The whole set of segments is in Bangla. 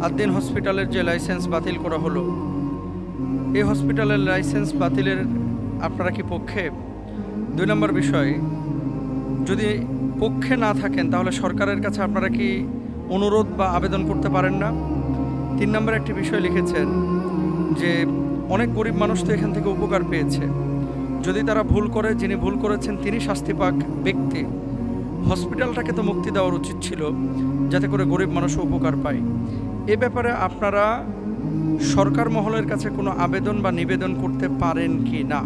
আদ্দিন হসপিটালের যে লাইসেন্স বাতিল করা হলো, এই হসপিটালের লাইসেন্স বাতিলের আপনারা কি পক্ষে? 2 নম্বর বিষয়, যদি পক্ষে না থাকেন তাহলে সরকারের কাছে আপনারা কি অনুরোধ বা আবেদন করতে পারেন না? 3 নম্বর একটি বিষয় লিখেছেন যে অনেক গরিব মানুষ তো এখান থেকে উপকার পেয়েছে, যদি তারা ভুল করে, যিনি ভুল করেছেন তিনি শাস্তি পাক ব্যক্তি, হসপিটালটাকে তো মুক্তি দেওয়ার উচিত ছিল যাতে করে গরিব মানুষও উপকার পায়। এ ব্যাপারে আপনারা সরকার মহলের কাছে কোনো আবেদন বা নিবেদন করতে পারেন কি না?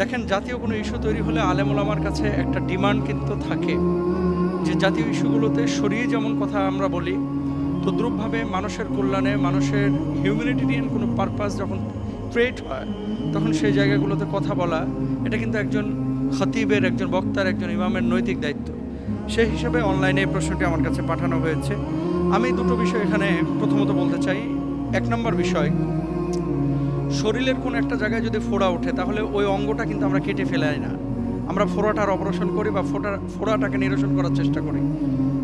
দেখেন, জাতীয় কোনো ইস্যু তৈরি হলে আলেম ওলামার কাছে একটা ডিমান্ড কিন্তু থাকে যে জাতীয় ইস্যুগুলোতে সরিয়ে যেমন কথা আমরা বলি, তদ্রূপভাবে মানুষের কল্যাণে, মানুষের হিউম্যানিটেরিয়ান কোনো পারপাস যখন ক্রিয়েট হয় তখন সেই জায়গাগুলোতে কথা বলা, এটা কিন্তু একজন খতিবের, একজন বক্তার, একজন ইমামের নৈতিক দায়িত্ব। সেই হিসেবে অনলাইনে এই প্রশ্নটি আমার কাছে পাঠানো হয়েছে। আমি দুটো বিষয় এখানে প্রথমত বলতে চাই। 1 নম্বর বিষয়, শরীরের কোনো একটা জায়গায় যদি ফোড়া ওঠে তাহলে ওই অঙ্গটা কিন্তু আমরা কেটে ফেলাই না, আমরা ফোড়াটার অপারেশন করি বা ফোড়াটাকে নিরসন করার চেষ্টা করি,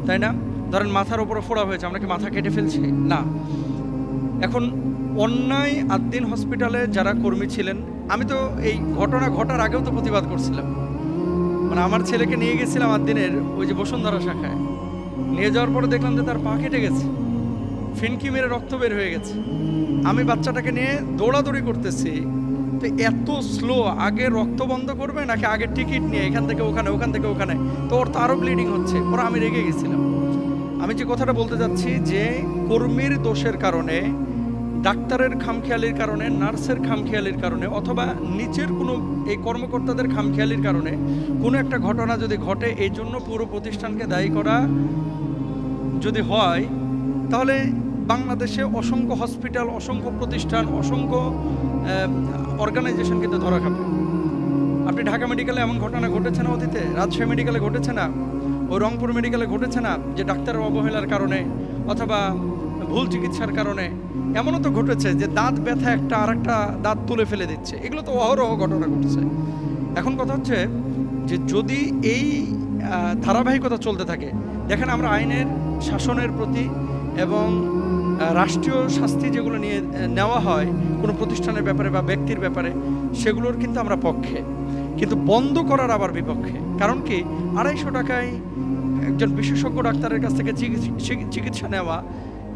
তাই না? ধরেন মাথার উপরে ফোড়া হয়েছে, আমরা কি মাথা কেটে ফেলছি? না। এখন অন্যায় আদ্দিন হসপিটালে যারা কর্মী ছিলেন, আমি তো এই ঘটনা ঘটার আগেও তো প্রতিবাদ করছিলাম। মানে আমার ছেলেকে নিয়ে গেছিলাম আদ্দিনের ওই যে বসুন্ধরা শাখায়, নিয়ে যাওয়ার পরে দেখলাম যে তার পা কেটে গেছে, ফিনকি মেরে রক্ত বের হয়ে গেছে। আমি বাচ্চাটাকে নিয়ে দৌড়াদৌড়ি করতেছি, তো এত স্লো, আগে রক্ত বন্ধ করবে নাকি আগে টিকিট নিয়ে এখান থেকে ওখানে, ওখান থেকে ওখানে, তো ওর তো আরও ব্লিডিং হচ্ছে। ওরা, আমি রেগে গেছিলাম। আমি যে কথাটা বলতে যাচ্ছি যে কর্মীর দোষের কারণে, ডাক্তারের খামখেয়ালির কারণে, নার্সের খামখেয়ালির কারণে, অথবা নিচের কোনো এই কর্মকর্তাদের খামখেয়ালির কারণে কোনো একটা ঘটনা যদি ঘটে, এই জন্য পুরো প্রতিষ্ঠানকে দায়ী করা যদি হয়, তাহলে বাংলাদেশে অসংখ্য হসপিটাল, অসংখ্য প্রতিষ্ঠান, অসংখ্য অর্গানাইজেশন কিন্তু ধরা খাবে। আপনি ঢাকা মেডিকেলে এমন ঘটনা ঘটেছে না অতীতে? রাজশাহী মেডিকেলে ঘটেছে না? ওই রংপুর মেডিকেলে ঘটেছে না যে ডাক্তারের অবহেলার কারণে অথবা ভুল চিকিৎসার কারণে? এমনও তো ঘটেছে যে দাঁত ব্যথা একটা আর একটা দাঁত তুলে ফেলে দিচ্ছে। এগুলো তো অহরহ ঘটনা ঘটছে। এখন কথা হচ্ছে যে যদি এই ধারাবাহিকতা চলতে থাকে, দেখেন আমরা আইনের শাসনের প্রতি এবং রাষ্ট্রীয় শাস্তি যেগুলো নিয়ে নেওয়া হয় কোনো প্রতিষ্ঠানের ব্যাপারে বা ব্যক্তির ব্যাপারে, সেগুলোর কিন্তু আমরা পক্ষে, কিন্তু বন্ধ করার আবার বিপক্ষে। কারণ কি, 250 টাকায় একজন বিশেষজ্ঞ ডাক্তারের কাছ থেকে চিকিৎসা নেওয়া,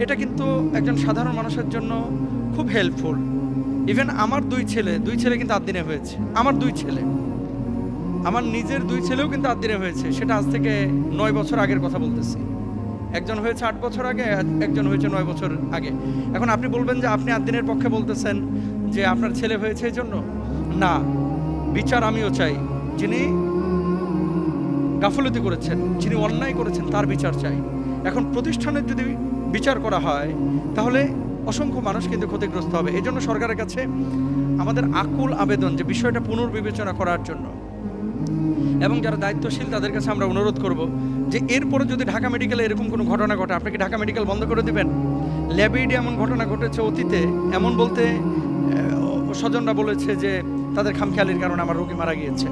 এটা কিন্তু একজন সাধারণ মানুষের জন্য খুব হেল্পফুল। ইভেন আমার দুই ছেলে কিন্তু আদ্দিনে হয়েছে। আমার 2 ছেলে, আমার নিজের 2 ছেলেও কিন্তু আদ্দিনে হয়েছে। সেটা আজ থেকে 9 বছর আগের কথা বলতেছি। একজন হয়েছে 8 বছর আগে, একজন হয়েছে 9 বছর আগে। এখন আপনি বলবেন যে আপনি আদ্দিনের পক্ষে বলতেছেন যে আপনার ছেলে হয়েছে এই জন্য। না, বিচার আমিও চাই। যিনি গাফলতি করেছেন, যিনি অন্যায় করেছেন, তার বিচার চাই। এখন প্রতিষ্ঠানের যদি বিচার করা হয় তাহলে অসংখ্য মানুষ কিন্তু ক্ষতিগ্রস্ত হবে। এই জন্য সরকারের কাছে আমাদের আকুল আবেদন যে বিষয়টা পুনর্বিবেচনা করার জন্য, এবং যারা দায়িত্বশীল তাদের কাছে আমরা অনুরোধ করব যে এরপরে যদি ঢাকা মেডিকেলে এরকম কোনো ঘটনা ঘটে, আপনি কি ঢাকা মেডিকেল বন্ধ করে দিবেন? ল্যাবেইডে এমন ঘটনা ঘটেছে অতীতে, এমন বলতে স্বজনরা বলেছে যে তাদের খামখেয়ালির কারণে আমার রোগী মারা গিয়েছে।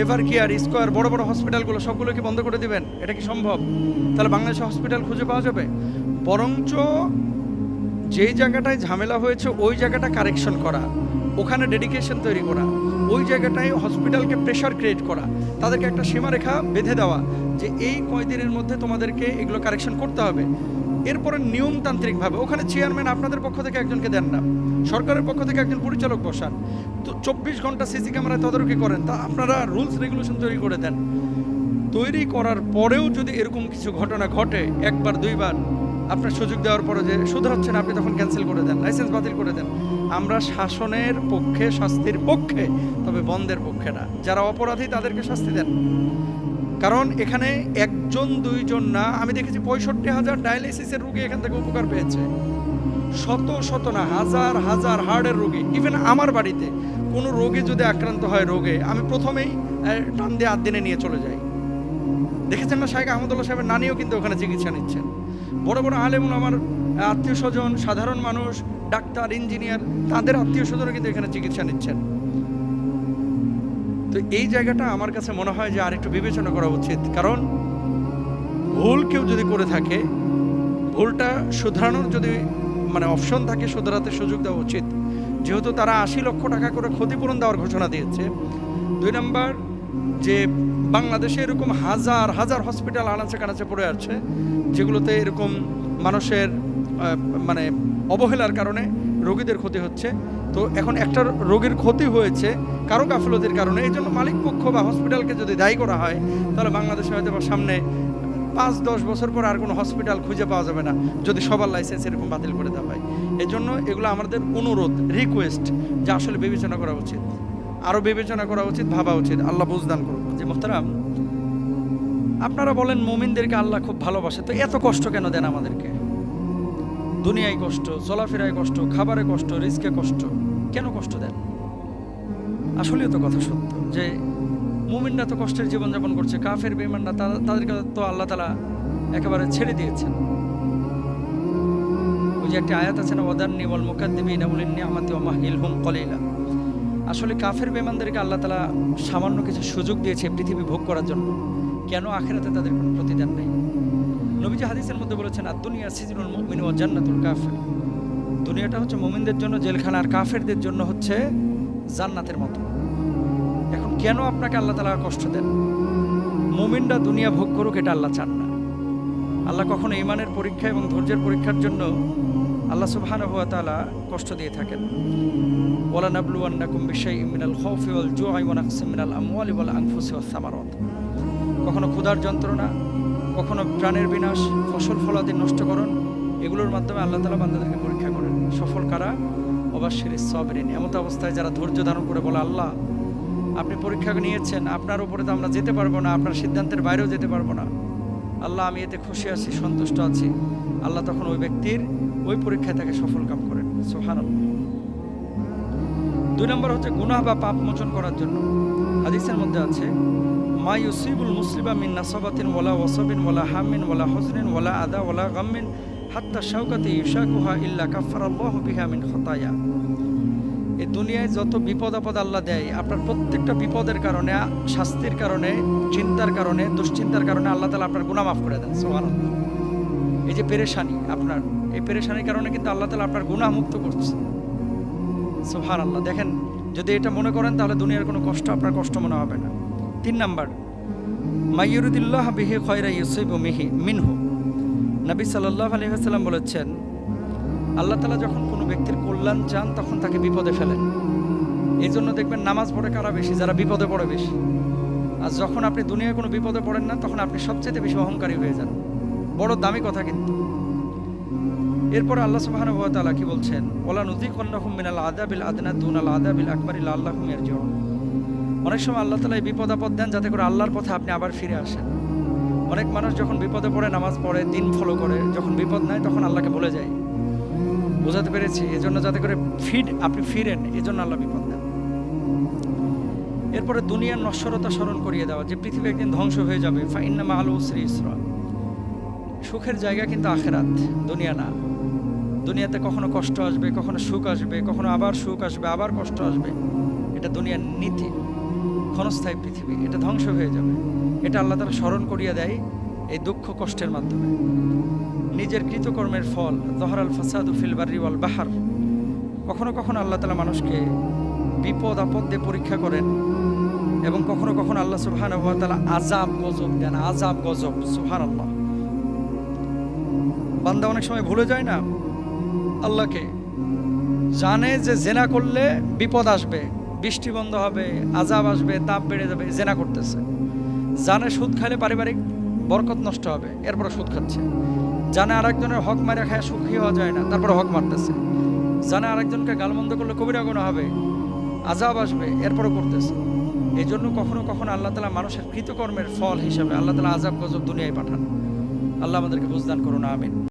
এভার কেয়ার, স্কয়ার, বড় বড় হসপিটালগুলো সবগুলো কি বন্ধ করে দিবেন? এটা কি সম্ভব? তাহলে বাংলাদেশে হসপিটাল খুঁজে পাওয়া যাবে? বরঞ্চ যেই জায়গাটায় ঝামেলা হয়েছে ওই জায়গাটা কারেকশন করা, ওখানে ডেডিকেশন তৈরি করা, ওই জায়গাটায় হসপিটালকে প্রেশার ক্রিয়েট করা, তাদেরকে একটা সীমারেখা বেঁধে দেওয়া যে এই কয়দিনের মধ্যে তোমাদেরকে এগুলো কারেকশন করতে হবে। এরপরে নিয়মতান্ত্রিকভাবে ওখানে চেয়ারম্যান আপনাদের পক্ষ থেকে একজনকে দেন না, সরকারের পক্ষ থেকে একজন পরিচালক বসান, তো 24 ঘন্টা সিসি ক্যামেরায় তদারকি করেন, তা আপনারা রুলস রেগুলেশন তৈরি করে দেন। তৈরি করার পরেও যদি এরকম কিছু ঘটনা ঘটে, 1বার 2বার আপনার সুযোগ দেওয়ার পরে যে শুধরাচ্ছেন, আপনি তখন ক্যান্সেল করে দেন, লাইসেন্স বাতিল করে দেন। আমরা শাসনের পক্ষে, শাস্তির পক্ষে, তবে বন্ধের পক্ষে না। যারা অপরাধী তাদেরকে শাস্তি দেন। কারণ এখানে 1জন 2জন না, আমি দেখেছি 65,000 ডায়ালিসিসের রোগী এখান থেকে উপকার পেয়েছে। শত না, হাজার হার্টের রোগী। ইভেন আমার বাড়িতে কোনো রোগী যদি আক্রান্ত হয় রোগে, আমি প্রথমেই টান দিয়ে আদ্দিনে নিয়ে চলে যাই। দেখেছেন না, শাইখ আহমদুল্লাহ সাহেবের নানিও কিন্তু ওখানে চিকিৎসা নিচ্ছেন। বড় বড় আলেম, আমার আত্মীয় স্বজন, সাধারণ মানুষ, ডাক্তার, ইঞ্জিনিয়ার, তাদের আত্মীয় স্বজনও কিন্তু এখানে চিকিৎসা নিচ্ছেন। তো এই জায়গাটা আমার কাছে মনে হয় যে আর একটু বিবেচনা করা উচিত। কারণ ভুল কেউ যদি করে থাকে, ভুলটা শুধরানোর যদি মানে অপশন থাকে, শুধরাতে সুযোগ দেওয়া উচিত, যেহেতু তারা ৮০ লক্ষ টাকা করে ক্ষতিপূরণ দেওয়ার ঘোষণা দিয়েছে। ২ নম্বর, যে বাংলাদেশে এরকম হাজার হাজার হসপিটাল আনাচে কানাচে পড়ে আছে, যেগুলোতে এরকম মানুষের মানে অবহেলার কারণে রোগীদের ক্ষতি হচ্ছে। তো এখন একটা রোগীর ক্ষতি হয়েছে কারো গাফলতির কারণে, এই জন্য মালিক পক্ষ বা হসপিটালকে যদি দায়ী করা হয়, তাহলে বাংলাদেশে হয়তো বা সামনে ৫-১০ বছর পর আর কোনো হসপিটাল খুঁজে পাওয়া যাবে না, যদি সবার লাইসেন্স এরকম বাতিল করে দেওয়া হয়। এই জন্য এগুলো আমাদের অনুরোধ, রিকোয়েস্ট, যা আসলে বিবেচনা করা উচিত, আরও বিবেচনা করা উচিত, ভাবা উচিত। আল্লাহ বুঝদান করুক। যে মোহতারাম, আপনারা বলেন মুমিনদেরকে আল্লাহ খুব ভালোবাসে, তো এত কষ্ট কেন দেন আমাদেরকে? দুনিয়ায় কষ্ট, চলাফেরায় কষ্ট, খাবারে কষ্ট, রিস্কে কষ্ট, কেন কষ্ট দেন? আসলেই তো কথা সত্য যে মুমিনরা তো কষ্টের জীবনযাপন করছে, কাফের বেঈমানরা তাদেরকে তো আল্লাহ তাআলা একেবারে ছেড়ে দিয়েছেন। ওই যে একটা আয়াত আছে না, ওয়াদান্নি ওয়াল মুকাদ্দিমিনা উলিন নি'মাতি ওয়া মাহহিলহুম কলিলা। আসলে কাফের বেঈমানদেরকে আল্লাহ তাআলা সামান্য কিছু সুযোগ দিয়েছে পৃথিবী ভোগ করার জন্য, কেন আখিরাতে তাদের কোনো প্রতিদান নেই? নবীজি হাদিসের মধ্যে বলেছেন, আদ-দুনিয়া সিজনুল মুমিন ওয়া জান্নাতুল কাফির। দুনিয়াটা হচ্ছে মুমিনদের জন্য জেলখানা, আর কাফেরদের জন্য হচ্ছে জান্নাতের মতো। এখন কেন আপনাকে আল্লাহ তাআলা কষ্ট দেন? মুমিনরা দুনিয়া ভোগ করুক, এটা আল্লাহ চান না। আল্লাহ কখনো ঈমানের পরীক্ষা এবং ধৈর্যের পরীক্ষার জন্য আল্লাহ সুবহানাহু ওয়া তাআলা কষ্ট দিয়ে থাকেন। ওয়ালা নাবলুওয়ান্নাকুম বিশাইইম মিনাল খাউফি ওয়াল জু'i ওয়া নাকসিম মিনাল আমওয়ালি ওয়াল আনফুসি ওয়াস সামারাত। কখনো ক্ষুধার যন্ত্রণা, কখনো প্রাণের বিনাশ, ফসল ফলাদি নষ্টকরণ, এগুলোর মাধ্যমে আল্লাহ তাআলা বান্দাদেরকে পরীক্ষা করেন। সফল কারা? ওয়াবাশশিরিস সাবিরিন। এমত অবস্থায় যারা ধৈর্য ধারণ করে বলে, আল্লাহ আপনি পরীক্ষা নিয়েছেন, আপনার উপরে তো আমরা যেতে পারবো না, আপনার সিদ্ধান্তের বাইরেও যেতে পারবো না, আল্লাহ আমি এতে খুশি আছি, সন্তুষ্ট আছি, আল্লাহ তখন ওই ব্যক্তির ওই পরীক্ষায় তাকে সফল কাম করেন। সুবহানাল্লাহ। ২ নম্বর হচ্ছে গুনাহ বা পাপ মোচন করার জন্য। হাদিসের মধ্যে আছে, মা ইউসিবুল মুসলিমা মিন নাসাবাতিন ওয়ালা ওয়াসাবিন ওয়ালা হামিন ওয়ালা হুজনিন ওয়ালা আদা ওয়ালা গাম্মিন হাত্তা শাওকাতি ইউশাকুহা ইল্লা কাফফারাল্লাহু বিহা মিন খাতায়া। এই দুনিয়ায় যত বিপদ আপদ আল্লাহ দেয়, আপনার প্রত্যেকটা বিপদের কারণে, শাস্তির কারণে, চিন্তার কারণে, দুশ্চিন্তার কারণে আল্লাহ তাআলা আপনার গুনাহ মাফ করে দেন। সুবহানাল্লাহ। এই যে পেরেশানি, আপনার এই পেরেশানির কারণে কিন্তু আল্লাহ তাআলা আপনার গুনাহ মুক্ত করছে। সুবহানাল্লাহ। দেখেন, যদি এটা মনে করেন তাহলে দুনিয়ার কোনো কষ্ট আপনার কষ্ট মনে হবে না। ৩ নাম্বার, মাইয়ুরিদিল্লাহ বিহি খায়রা ইউসিবু মিনহু। নবী সাল্লাল্লাহু আলাইহি ওয়াসাল্লাম বলেছেন, আল্লাহ তাআলা যখন কোনো ব্যক্তির কল্যাণ চান তখন তাকে বিপদে ফেলেন। এই জন্য দেখবেন নামাজ পড়ে কারা বেশি? যারা বিপদে পড়ে বেশি। আর যখন আপনি দুনিয়ায় কোনো বিপদে পড়েন না, তখন আপনি সবচেয়ে বেশি অহংকারী হয়ে যান। বড় দামি কথা কিন্তু। এরপর আল্লাহ সুবহানাহু ওয়া তাআলা কি বলছেন? ওয়ালা নুযিকুন্নাহুম মিনাল আযাবিল আদনা দুনাল আযাবিল আকবারি লাআল্লাহুম ইয়ারজিউন। অনেক সময় আল্লাহ তাআলা এই বিপদ আপদ দেন যাতে করে আল্লাহর পথে আপনি আবার ফিরে আসেন। অনেক মানুষ যখন বিপদে পড়ে নামাজ পড়ে, দিন ফলো করে, যখন বিপদ নেয় তখন আল্লাহকে ভুলে যায়। বোঝাতে পেরেছি? এজন্য যাতে করে আপনি ফিরেন, এজন্য আল্লাহ বিপদ দেন। এরপরে দুনিয়ার নশ্বরতা স্মরণ করিয়ে দেওয়া, যে পৃথিবী একদিন ধ্বংস হয়ে যাবে। ফাইন্না মাআল উসরি ইসরা। সুখের জায়গা কিন্তু আখিরাত, দুনিয়া না। দুনিয়াতে কখনো কষ্ট আসবে, কখনো সুখ আসবে, কখনো আবার সুখ আসবে, আবার কষ্ট আসবে। এটা দুনিয়ার নীতি। ক্ষণস্থায়ী পৃথিবী, এটা ধ্বংস হয়ে যাবে। এটা আল্লাহ তাআলা স্মরণ করিয়ে দেয় এই দুঃখ কষ্টের মাধ্যমে। নিজের কৃতকর্মের ফল, যহরাল ফাসাদু ফিল বাররি ওয়াল বাহর। কখনো কখনো আল্লাহ তাআলা মানুষকে বিপদ আপদ দিয়ে পরীক্ষা করেন, এবং কখনো কখনো আল্লাহ সুবহানাহু ওয়া তাআলা আযাব গজব দেন। আযাব গজব, সুবহানাল্লাহ। বান্দা অনেক সময় ভুলে যায় না আল্লাহকে, জানে যে জেনা করলে বিপদ আসবে, বৃষ্টি বন্ধ হবে, আযাব আসবে, তাপ বেড়ে যাবে, জেনা করতেছে। জানে সুদ খাইলে পারিবারিক বরকত নষ্ট হবে, এরপরে সুদ খাচ্ছে। জানে আরেকজনের হক মারা খায় সুখী হওয়া যায় না, তারপরে হক মারতেছে। জানে আরেকজনকে গালমন্দ করলে কবিরা গুনাহ হবে, আযাব আসবে, এরপরে করতেছে। এই জন্য কখনো কখনো আল্লাহ তাআলা মানুষের কৃতকর্মের ফল হিসাবে আল্লাহ তাআলা আযাব গজব দুনিয়ায় পাঠান। আল্লাহ আমাদেরকে বুঝদান করুন, আমিন।